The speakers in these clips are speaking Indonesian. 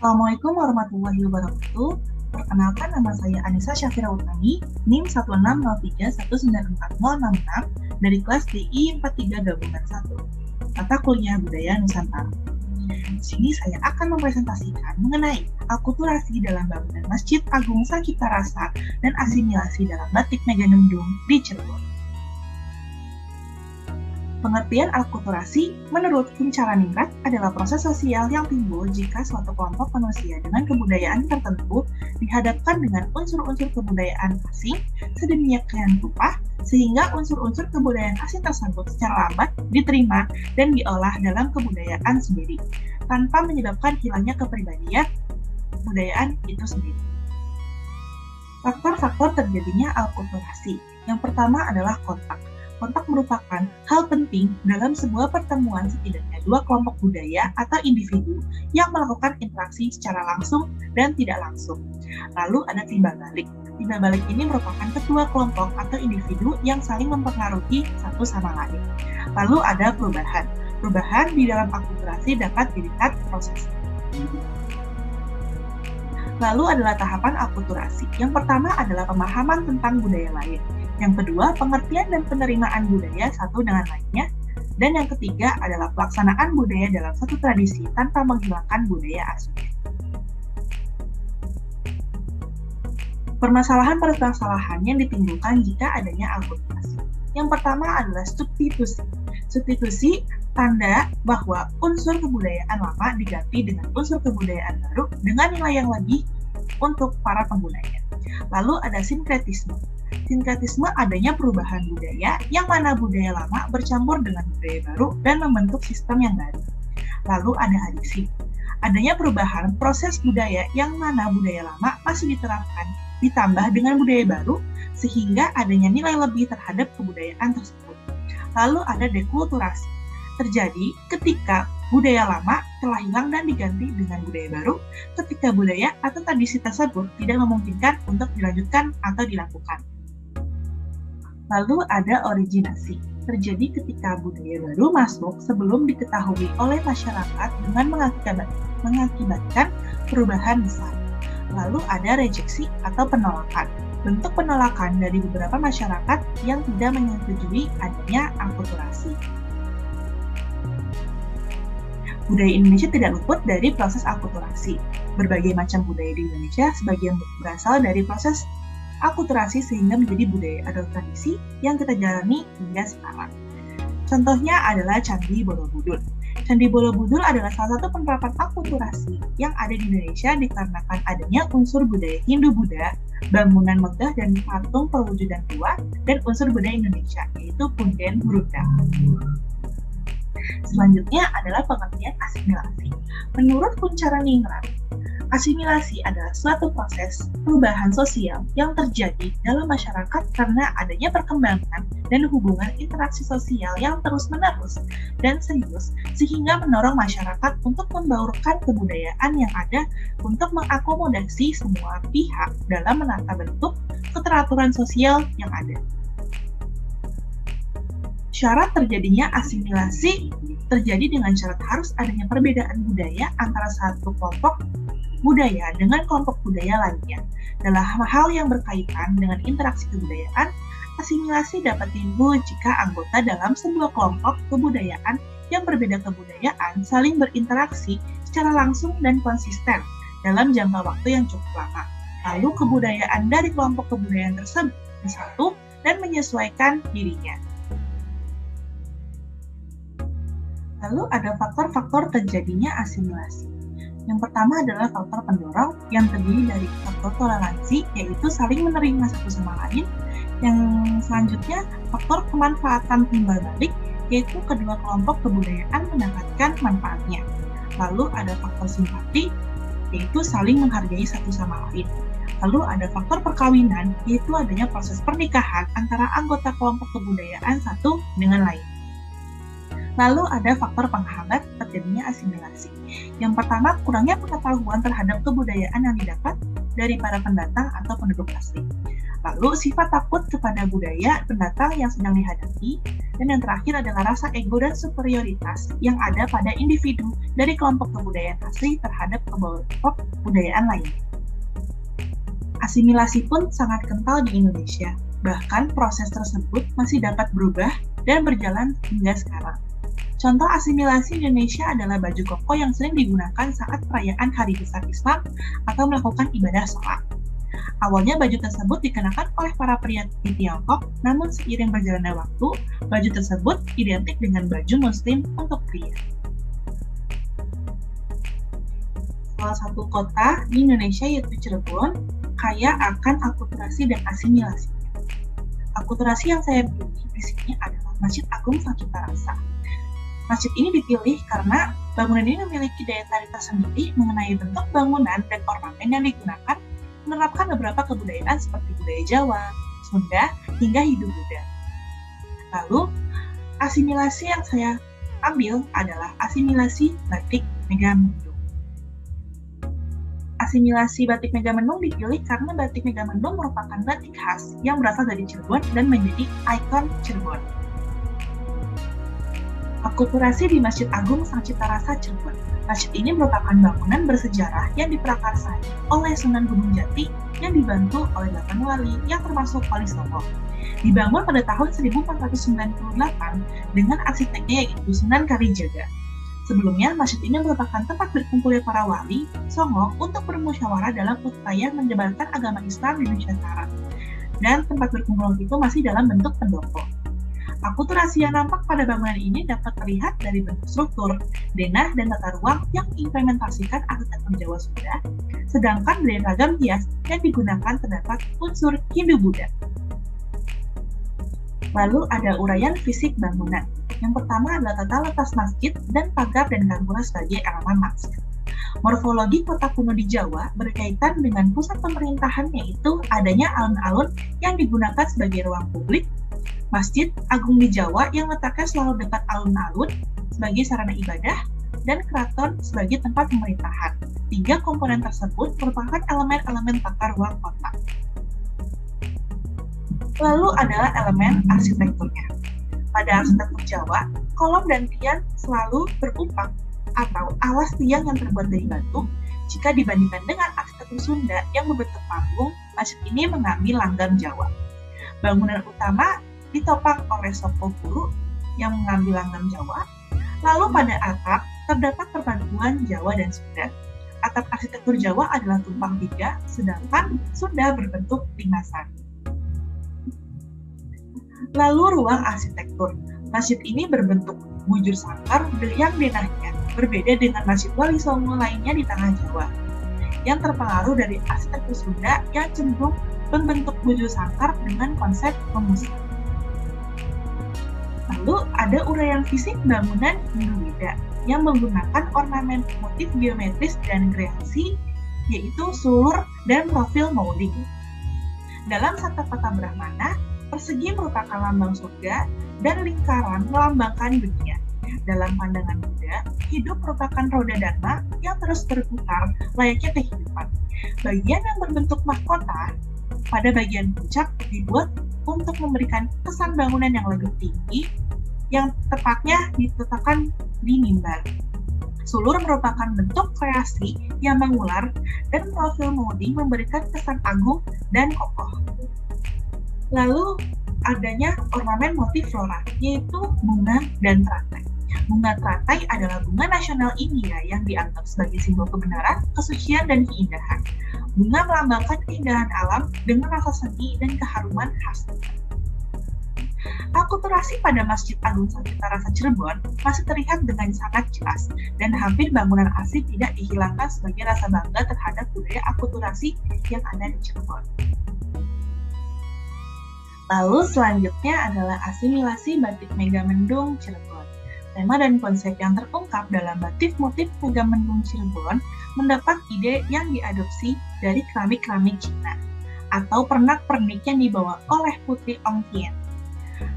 Assalamualaikum warahmatullahi wabarakatuh. Perkenalkan, nama saya Anissa Syafira Utami, NIM 16031940066 dari kelas DI 43 Gabungan 1, Mata Kuliah Budaya Nusantara. Di sini saya akan mempresentasikan mengenai akulturasi dalam bangunan Masjid Agung Sancipta Rasa dan asimilasi dalam batik Megamendung di Cirebon. Pengertian akulturasi menurut Kuncharaningrat adalah proses sosial yang timbul jika suatu kelompok manusia dengan kebudayaan tertentu dihadapkan dengan unsur-unsur kebudayaan asing sedemikian rupa sehingga unsur-unsur kebudayaan asing tersebut secara lambat diterima dan diolah dalam kebudayaan sendiri, tanpa menyebabkan hilangnya kepribadian kebudayaan itu sendiri. Faktor-faktor terjadinya akulturasi. Yang pertama adalah kontak. Kontak merupakan hal penting dalam sebuah pertemuan setidaknya dua kelompok budaya atau individu yang melakukan interaksi secara langsung dan tidak langsung. Lalu ada timbal balik. Timbal balik ini merupakan kedua kelompok atau individu yang saling mempengaruhi satu sama lain. Lalu ada perubahan. Perubahan di dalam akulturasi dapat dilihat prosesnya. Lalu adalah tahapan akulturasi. Yang pertama adalah pemahaman tentang budaya lain. Yang kedua, pengertian dan penerimaan budaya satu dengan lainnya. Dan yang ketiga adalah pelaksanaan budaya dalam satu tradisi tanpa menghilangkan budaya asli. Permasalahan yang ditimbulkan jika adanya akulturasi. Yang pertama adalah substitusi. Substitusi tanda bahwa unsur kebudayaan lama diganti dengan unsur kebudayaan baru dengan nilai yang lebih untuk para penggunanya. Lalu ada sinkretisme. Sinkretisme adanya perubahan budaya yang mana budaya lama bercampur dengan budaya baru dan membentuk sistem yang baru. Lalu ada adisi. Adanya perubahan proses budaya yang mana budaya lama masih diterapkan ditambah dengan budaya baru sehingga adanya nilai lebih terhadap kebudayaan tersebut. Lalu ada dekulturasi. Terjadi ketika budaya lama telah hilang dan diganti dengan budaya baru ketika budaya atau tradisi tersebut tidak memungkinkan untuk dilanjutkan atau dilakukan. Lalu ada originasi. Terjadi ketika budaya baru masuk sebelum diketahui oleh masyarakat dengan mengakibatkan perubahan besar. Lalu ada rejeksi atau penolakan. Bentuk penolakan dari beberapa masyarakat yang tidak menyetujui adanya akulturasi. Budaya Indonesia tidak luput dari proses akulturasi. Berbagai macam budaya di Indonesia sebagian berasal dari proses akulturasi sehingga menjadi budaya atau tradisi yang kita jalani hingga sekarang. Contohnya adalah Candi Borobudur. Candi Borobudur adalah salah satu penerapan akulturasi yang ada di Indonesia dikarenakan adanya unsur budaya Hindu-Buddha, bangunan megah dan patung perwujudan tua, dan unsur budaya Indonesia, yaitu punden Brunda. Selanjutnya adalah pengertian asimilasi. Menurut Kuncharaningrat, asimilasi adalah suatu proses perubahan sosial yang terjadi dalam masyarakat karena adanya perkembangan dan hubungan interaksi sosial yang terus-menerus dan serius sehingga mendorong masyarakat untuk membaurkan kebudayaan yang ada untuk mengakomodasi semua pihak dalam menata bentuk keteraturan sosial yang ada. Syarat terjadinya asimilasi terjadi dengan syarat harus adanya perbedaan budaya antara satu kelompok budaya dengan kelompok budaya lainnya. Dalam hal yang berkaitan dengan interaksi kebudayaan, asimilasi dapat timbul jika anggota dalam sebuah kelompok kebudayaan yang berbeda kebudayaan saling berinteraksi secara langsung dan konsisten dalam jangka waktu yang cukup lama. Lalu kebudayaan dari kelompok kebudayaan tersebut bersatu dan menyesuaikan dirinya. Lalu ada faktor-faktor terjadinya asimilasi. Yang pertama adalah faktor pendorong yang terdiri dari faktor toleransi, yaitu saling menerima satu sama lain. Yang selanjutnya, faktor kemanfaatan timbal balik, yaitu kedua kelompok kebudayaan mendapatkan manfaatnya. Lalu ada faktor simpati, yaitu saling menghargai satu sama lain. Lalu ada faktor perkawinan, yaitu adanya proses pernikahan antara anggota kelompok kebudayaan satu dengan lain. Lalu ada faktor penghambat terjadinya asimilasi. Yang pertama, kurangnya pengetahuan terhadap kebudayaan yang didapat. dari para pendatang atau penduduk asing. Lalu sifat takut kepada budaya pendatang yang sedang dihadapi, dan yang terakhir adalah rasa ego dan superioritas yang ada pada individu dari kelompok kebudayaan asli terhadap kelompok kebudayaan lain. Asimilasi pun sangat kental di Indonesia, bahkan proses tersebut masih dapat berubah dan berjalan hingga sekarang. Contoh asimilasi Indonesia adalah baju koko yang sering digunakan saat perayaan Hari Besar Islam atau melakukan ibadah sholat. Awalnya baju tersebut dikenakan oleh para pria di Tiongkok, namun seiring berjalannya waktu, baju tersebut identik dengan baju muslim untuk pria. Salah satu kota di Indonesia yaitu Cirebon, kaya akan akulturasi dan asimilasi. Akulturasi yang saya pilih di sini adalah Masjid Agung Sang Cipta Rasa. Masjid ini dipilih karena bangunan ini memiliki daya tarik tersendiri mengenai bentuk bangunan dan ornamen yang digunakan menerapkan beberapa kebudayaan seperti budaya Jawa, Sunda, hingga Hindu-Buddha. Lalu, asimilasi yang saya ambil adalah asimilasi batik Megamendung. Asimilasi batik Megamendung dipilih karena batik Megamendung merupakan batik khas yang berasal dari Cirebon dan menjadi ikon Cirebon. Akulturasi di Masjid Agung Sang Cipta Rasa Cirebon. Masjid ini merupakan bangunan bersejarah yang diprakarsai oleh Sunan Gunung Jati yang dibantu oleh 8 wali yang termasuk Wali Songo. Dibangun pada tahun 1498 dengan arsiteknya yaitu Sunan Kalijaga. Sebelumnya, masjid ini merupakan tempat berkumpulnya para wali Songo untuk bermusyawarah dalam upaya menyebarkan agama Islam di Nusantara. Dan tempat berkumpul itu masih dalam bentuk pendopo. Akulturasi yang nampak pada bangunan ini dapat terlihat dari bentuk struktur, denah, dan tata ruang yang mengimplementasikan arsitektur Jawa Sunda, sedangkan dari ragam hias yang digunakan terdapat unsur Hindu-Buddha. Lalu ada uraian fisik bangunan. Yang pertama adalah tata letak masjid dan pagar dan gambura sebagai elemen masjid. Morfologi kota kuno di Jawa berkaitan dengan pusat pemerintahan, yaitu adanya alun-alun yang digunakan sebagai ruang publik, Masjid Agung di Jawa yang letaknya selalu dekat alun-alun sebagai sarana ibadah, dan keraton sebagai tempat pemerintahan. 3 komponen tersebut merupakan elemen-elemen tata ruang kota. Lalu adalah elemen arsitekturnya. Pada arsitektur Jawa, kolom dan tiang selalu berupak atau alas tiang yang terbuat dari batu. Jika dibandingkan dengan arsitektur Sunda yang berbentuk panggung, masjid ini mengambil langgam Jawa. Bangunan utama ditopang oleh soko puru yang mengambil langgam Jawa. Lalu pada atap terdapat perpaduan Jawa dan Sunda. Atap arsitektur Jawa adalah tumpang 3, sedangkan Sunda berbentuk limasan. Lalu ruang arsitektur. Masjid ini berbentuk bujur sangkar yang denahnya berbeda dengan Masjid Wali Songo lainnya di Tanah Jawa, yang terpengaruh dari arsitektur Sunda yang cenderung berbentuk bujur sangkar dengan konsep memusat. Lalu ada uraian fisik bangunan Hindu-Buddha yang menggunakan ornamen motif geometris dan kreasi, yaitu sulur dan profil molding. Dalam Sata Kota Brahmana, persegi merupakan lambang surga dan lingkaran melambangkan dunia. Dalam pandangan Buddha, hidup merupakan roda dharma yang terus berputar layaknya kehidupan. Bagian yang berbentuk mahkota pada bagian puncak dibuat untuk memberikan kesan bangunan yang lebih tinggi, yang tepatnya diletakkan di mimbar. Sulur merupakan bentuk kreasi yang mengular, dan profil molding memberikan kesan agung dan kokoh. Lalu adanya ornamen motif flora, yaitu bunga dan teratai. Bunga teratai adalah bunga nasional India yang dianggap sebagai simbol kebenaran, kesucian, dan keindahan. Bunga melambangkan keindahan alam dengan rasa seni dan keharuman khas. Akulturasi pada Masjid Agung Sang Cipta Rasa Cirebon masih terlihat dengan sangat jelas, dan hampir bangunan asli tidak dihilangkan sebagai rasa bangga terhadap budaya akulturasi yang ada di Cirebon. Lalu selanjutnya adalah asimilasi batik Megamendung Cirebon. Tema dan konsep yang terungkap dalam batik motif Megamendung Cirebon mendapat ide yang diadopsi dari keramik-keramik Cina atau pernak-pernik yang dibawa oleh Putri Ongtien.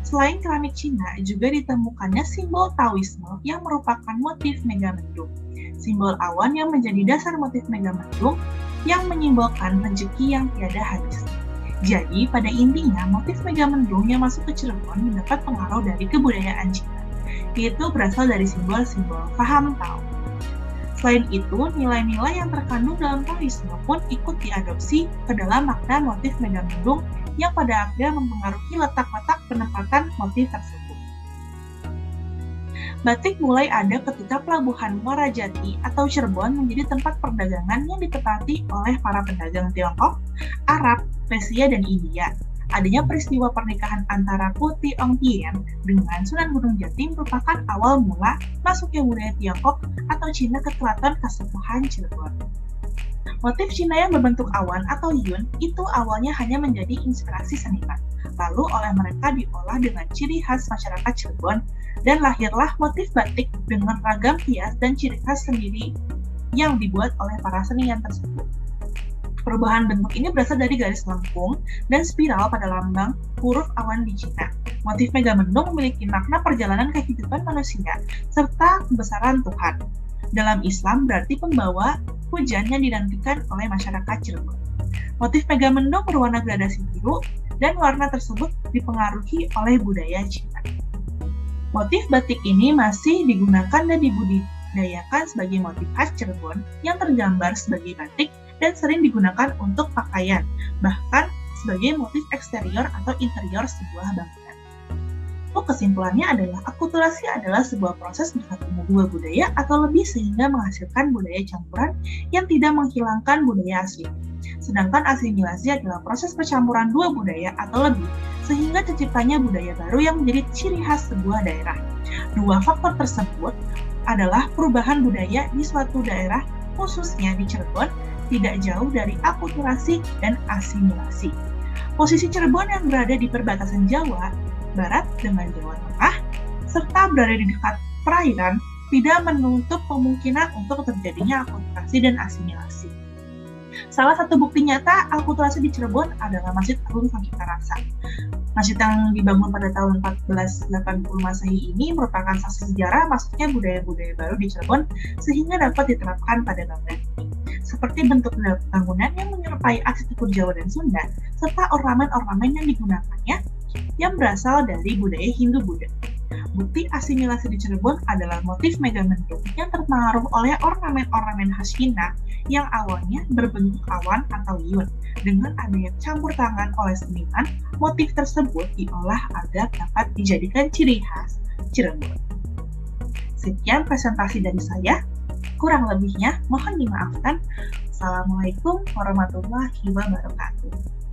Selain keramik Cina, juga ditemukannya simbol Taoisme yang merupakan motif megamendung. Simbol awan yang menjadi dasar motif megamendung yang menyimbolkan rezeki yang tiada habis. Jadi, pada intinya, motif megamendung yang masuk ke Cirebon mendapat pengaruh dari kebudayaan Cina, yaitu berasal dari simbol-simbol paham Tao. Selain itu, nilai-nilai yang terkandung dalam Taoisme pun ikut diadopsi ke dalam makna motif megamendung yang pada akhirnya mempengaruhi letak-letak penempatan motif tersebut. Batik mulai ada ketika pelabuhan Muara Jati atau Cirebon menjadi tempat perdagangan yang ditempati oleh para pedagang Tiongkok, Arab, Persia, dan India. Adanya peristiwa pernikahan antara Putih Ongtien dengan Sunan Gunung Jati merupakan awal mula masuknya budaya Tiongkok atau Cina ke keraton Kasepuhan Cirebon. Motif Cina yang berbentuk awan atau yun itu awalnya hanya menjadi inspirasi seniman, lalu oleh mereka diolah dengan ciri khas masyarakat Cirebon, dan lahirlah motif batik dengan ragam hias dan ciri khas sendiri yang dibuat oleh para seniman tersebut. Perubahan bentuk ini berasal dari garis lengkung dan spiral pada lambang huruf awan di Cina. Motif megamendung memiliki makna perjalanan kehidupan manusia serta kebesaran Tuhan. Dalam Islam berarti pembawa hujan yang dinantikan oleh masyarakat Cirebon. Motif megamendung berwarna gradasi biru dan warna tersebut dipengaruhi oleh budaya Cina. Motif batik ini masih digunakan dan dibudidayakan sebagai motif khas Cirebon yang tergambar sebagai batik dan sering digunakan untuk pakaian, bahkan sebagai motif eksterior atau interior sebuah bangunan. Kesimpulannya adalah akulturasi adalah sebuah proses bersatunya dua budaya atau lebih sehingga menghasilkan budaya campuran yang tidak menghilangkan budaya asli. Sedangkan asimilasi adalah proses percampuran dua budaya atau lebih sehingga terciptanya budaya baru yang menjadi ciri khas sebuah daerah. Dua faktor tersebut adalah perubahan budaya di suatu daerah, khususnya di Cirebon, tidak jauh dari akulturasi dan asimilasi. Posisi Cirebon yang berada di perbatasan Jawa Barat dengan Jawa Tengah, serta berada di dekat perairan, tidak menutup kemungkinan untuk terjadinya akulturasi dan asimilasi. Salah satu bukti nyata akulturasi di Cirebon adalah Masjid Agung Sangkita Rasa. Masjid yang dibangun pada tahun 1480 Masehi ini merupakan saksi sejarah masuknya budaya-budaya baru di Cirebon sehingga dapat diterapkan pada bangunan ini. Seperti bentuk bangunan yang menyerupai arsitektur Jawa dan Sunda, serta ornamen-ornamen yang digunakannya yang berasal dari budaya Hindu-Buddha. Bukti asimilasi di Cirebon adalah motif megamendung yang terpengaruh oleh ornamen-ornamen khas Cina yang awalnya berbentuk awan atau yun. Dengan adanya campur tangan oleh seniman, motif tersebut diolah agar dapat dijadikan ciri khas Cirebon. Sekian presentasi dari saya. Kurang lebihnya mohon dimaafkan. Assalamualaikum warahmatullahi wabarakatuh.